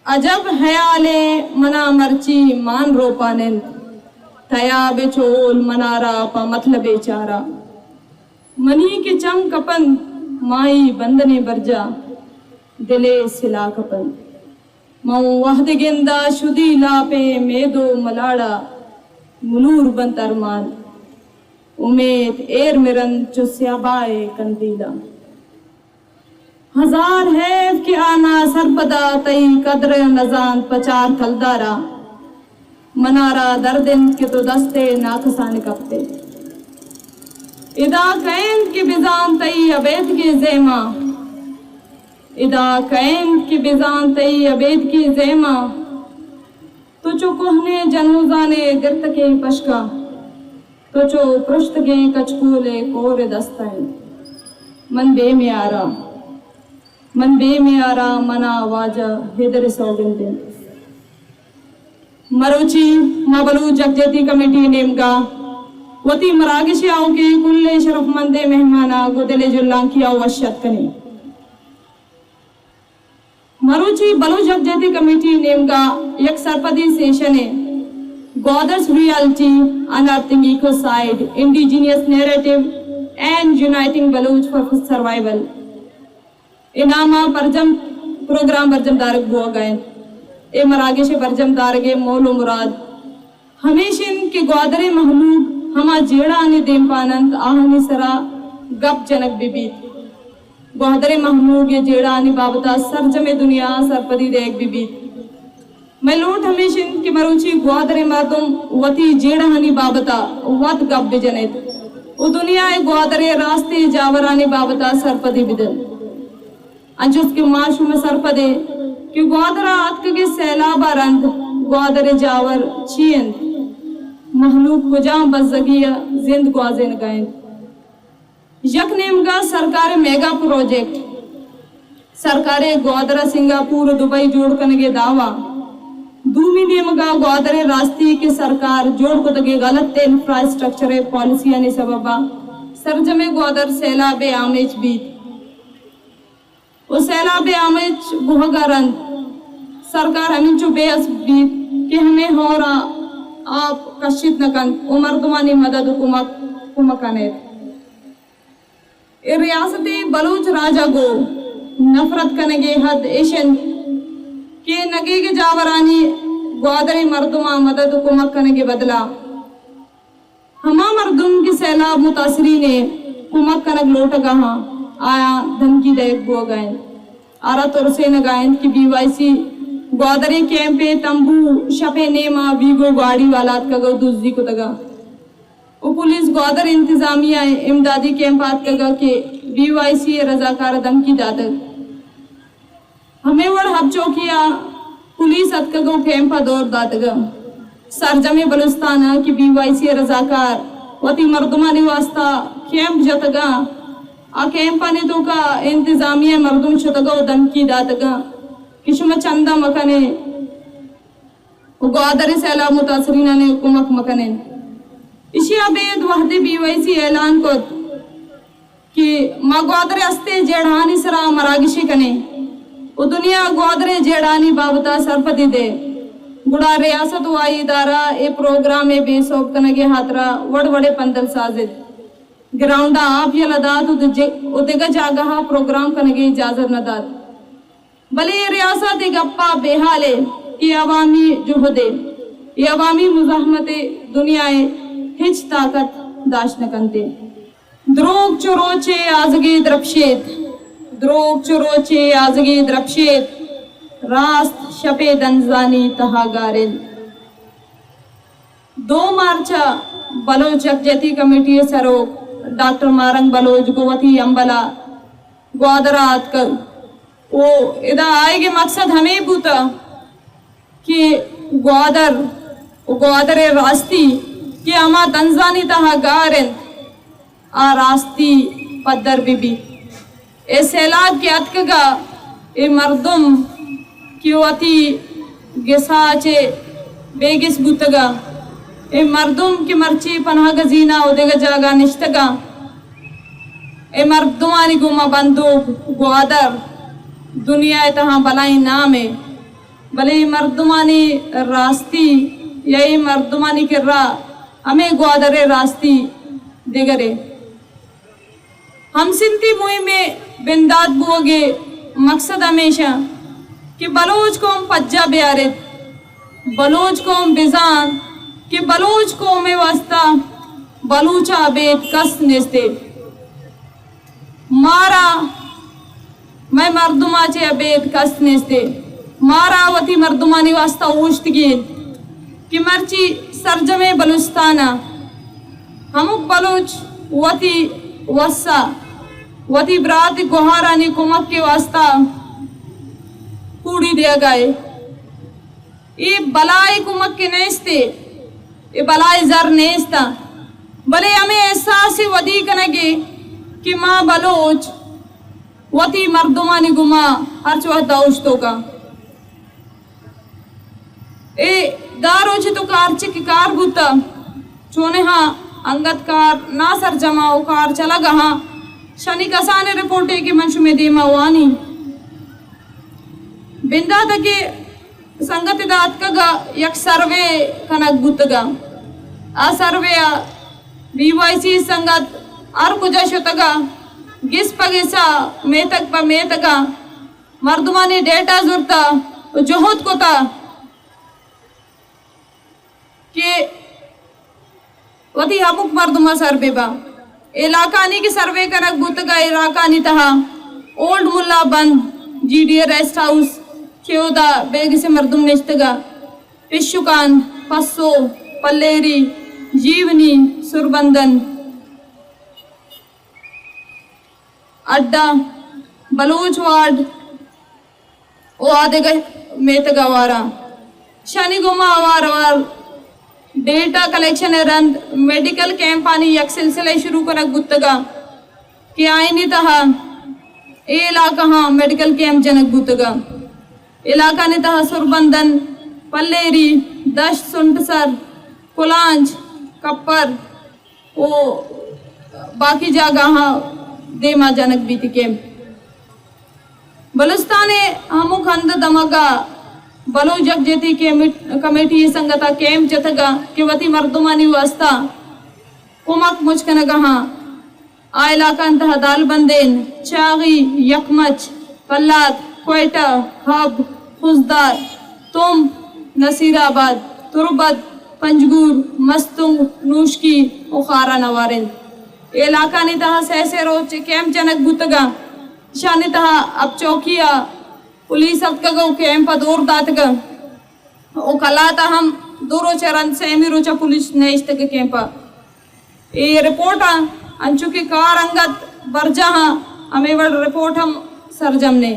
अजब हयाले मना मर्ची मान रोपानें तया बेचोल मनारा पा मतलब बेचारा मनी के चम कपन माई बंदने बरजा दिले सिला कपन मऊ वहद गेंदा शुदी लापे मेदो मलाड़ा मुनूर बंत अरमान उमेद एर मिरन चुस्याबाए कंदीला हजार है कि आना सरपदा तई कद्र नजान पचार कलदारा मनारा दर्दिन के तो दस्ते नाकसान कपते इदा कैन की बिजान तई अबेद की जेमा इदा कैन की बिजान तई अबेद की जेमा तो चो कोहने जनूजाने गिरत के पशका तो चो पृष्ठ के कचकूले कोरे दस्ताएं मन बे में आरा मना वाजा हेदर सौगंदे मरोची मबलू जगजती कमेटी नेमगा वती मरागिश आओ के कुल्ले शरफ मंदे मेहमाना गुदले जुल्लांकी आओ वशत कने मरोची बलू जगजती कमेटी नेमगा एक सरपदी सेशन है Goddess reality, unearthing ecocide, indigenous narrative, and uniting Baluch for survival. इनामा परजम प्रोग्राम बरजम दारग बुआ गए ए मरागे से बरजम दारगे मोलो मुराद हमेशिन के ग्वादरे महलूक हमा जेड़ा ने देम पानंत आहनी सरा गप जनक बिबीत ग्वादरे महलूक ये जेड़ा ने बाबता सरजमे दुनिया सरपदी देख बिबीत मैं लूट हमेशिन की मरुची ग्वादरे मातुम वती जेड़ा हनी बाबता वत गप बिजनेत उ दुनिया ग्वादरे रास्ते जावरानी बाबता सरपदी बिदल अंजुस के माशु में सरपदे कि ग्वादरा आतक के सैलाब रंध ग्वादरे जावर चीन महलूक कुजाम बजगिया जिंद ग्वाजेन गायन यक नेमगा सरकार मेगा प्रोजेक्ट सरकार ग्वादरा सिंगापुर दुबई जोड़ कनगे दावा दूमी नेमगा ग्वादरे रास्ते के सरकार जोड़ को तगे गलत इंफ्रास्ट्रक्चर पॉलिसी ने सबबा सरजमे ग्वादर सैलाबे आमेज बीत वो सैलाबे आमेज गुहगारंद सरकार हमें जो बेअस बीत कि हमें हो रहा आप कशित नकन उमर तुम्हारी मदद कुमकने रियासती बलूच राजा गो नफरत कनगे हद एशियन के नगे के जावरानी ग्वादरी मर्दुमा मदद कुमक कनगे बदला हमा मर्दुम की सैलाब मुतासरी ने कुमक कनक लोट गहा आया धमकी देख बुआ गायन आरा तुरसे न गायन की बीवाईसी ग्वादरे कैंपे तंबू शपे नेमा वीगो गाड़ी वाला कगो दूसरी को तगा वो पुलिस ग्वादर इंतजामिया इमदादी कैंपात कगा के बीवाईसी रजाकार धमकी दातक हमें वड़ हब चौकिया पुलिस अतकगो कैंपा दौर दातगा सरजमे बलुस्ताना की बीवाईसी रजाकार वती मर्दुमा निवास्ता कैंप जतगा आ कैंपा ने तो का इंतजामिया मर्दुम छतगा धमकी दातगा किशुम चंदा मकने ग्वादरे सैलाब मुतासरीना ने कुमक मकने इसी अबेद वहदे बीवाईसी ऐलान को कि मा ग्वादरे अस्ते जेड़ानी सरा मरागिशी कने वो दुनिया ग्वादरे जेड़ानी बाबता सरपति दे गुड़ा रियासत वाई दारा ए प्रोग्राम में बेसोब कनगे हाथरा वड़ वड़े पंदल साजिद ग्राउंडा आप ये लदात उदेगा जागहा प्रोग्राम कनगे इजाजत न दात भले ये रियासत गप्पा बेहाले कि अवामी जुहदे ये अवामी मुजाहमते दुनियाए हिच ताकत दाश न कंते द्रोग चुरोचे आजगे द्रपशेत द्रोग चुरोचे आजगे द्रपशेत रास्त शपे दंजानी तहागारिल 2 मार्चा Bloch जगजती committee सरोग doctor Marang Bloch गोवती अंबला ग्वादरात कर वो इधर आएगे मकसद हमें बूता कि ग्वादरे रास्ती कि अमा तंजानी तहागारिल आ रास्ती पद्दर बिबी ए सैलाब के अतकगा ए मर्दुम की वती गिसाचे बेगिस बुतगा ए मर्दुम की मर्ची पनाह गजीना उदेगा जागा निश्तगा ए मर्दुमानी गुमा बंदूक ग्वादर दुनिया तहाँ बलाई नामे भले मर्दमानी रास्ती यही मर्दमानी किर्रा हमें ग्वादरे रास्ती दिगरे हम सिंधी मुहिम में बिंदात बोगे मकसद हमेशा कि बलोच कौम पज्जा ब्यारित बलोच कौम बिजान कि बलोच कौम में वास्ता बलूचा बेत कस नेस्ते मारा मैं मर्दुमाचे अबेद कस नेस्ते मारा वती मर्दुमानी वास्ता ऊश्तगीन कि मर्ची सरजमे बलुस्ताना हमुक बलोच वती वस्सा वती ब्रात गुहारानी कुमक के वास्ता कूड़ी दिया गए ये बलाई कुमक के नेस्ते ये बलाई जर नेस्ता भले हमें एहसास वदी कनगे कि माँ बलोच वती मर्दुमानी गुमा हर चौहदा उश्तो का ए दारोच तो कारचे की कार बुता चोने हाँ अंगत कार ना सर जमाओ कार चला गहा शनि कसाने रिपोर्टे के मंशु में देमा वानी बिंदा तके संगति दात का यक सर्वे कनक बुतगा आ सर्वे बीवाईसी संगत आर कुजा शुतगा गिस पगेसा मेतक प मेतगा मर्दुमानी डेटा जुरता जोहत को था कि वती हमुक मर्दुमा सर्वे बा इलाकानी की सर्वे करक बुतगा इलाकानी तहा ओल्ड मुल्ला बंद जीडीए रेस्ट हाउस क्योदा बेग से मर्दुम निश्तगा पिशुकान पस्सो पल्लेरी जीवनी सुरबंदन अड्डा बलूच वार्ड ओ आदे गए मेतगावारा शनि गुमा वार वार डेटा कलेक्शन रंद मेडिकल कैंप आनी यक सिलसिले शुरू करक गुत्तगा कि आईनी तहा ए इलाका हाँ मेडिकल कैंप जनक गुत्तगा इलाका ने तहा सुरबंदन पल्लेरी दश सुंटसर कुलांज कप्पर ओ बाकी जगह हाँ देमा जनक बीती के बलुस्ताने हमु खंद दमगा बलो जग जेती के कमेटी संगता केम जतगा कि वती मर्दुमानी वास्ता कुमक मुचकन गहा आ इलाका अंतहा दाल बंदेन चागी यकमच पल्लात क्वेटा हब खुजदार तुम नसीराबाद तुरबत पंजगूर मस्तुंग नूशकी उखारा नवारिंद इलाका ने तहा सहसे रोच कैंप जनक बुतगा शाने तहा अब चौकिया पुलिस अब का कैंप दूर दातगा ओ कलाता हम दो Rochak run semi Rochak police ने इस तक कैंप ये रिपोर्ट अंचु की कार अंगत बरजा हमें वड रिपोर्ट हम सरजम ने